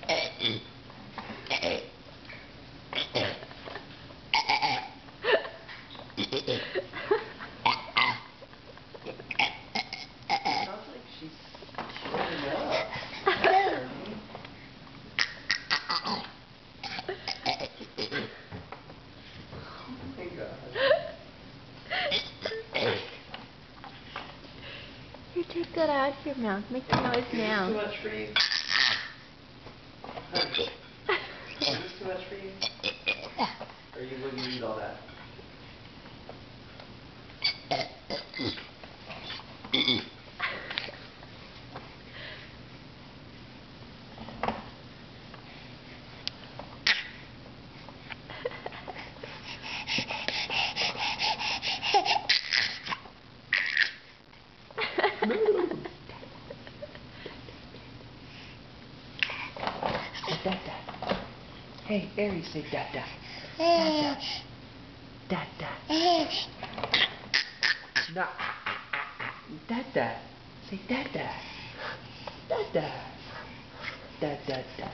Sounds like she's showing up. Oh my god. You take that out of your mouth. Make the noise now. Is this too much for you? Is this too much for you? Or you wouldn't eat all that? Dada. Hey, Aries, say dada. Dada. Dada. No. Dada. Say dada. Dada. Dada. Dada.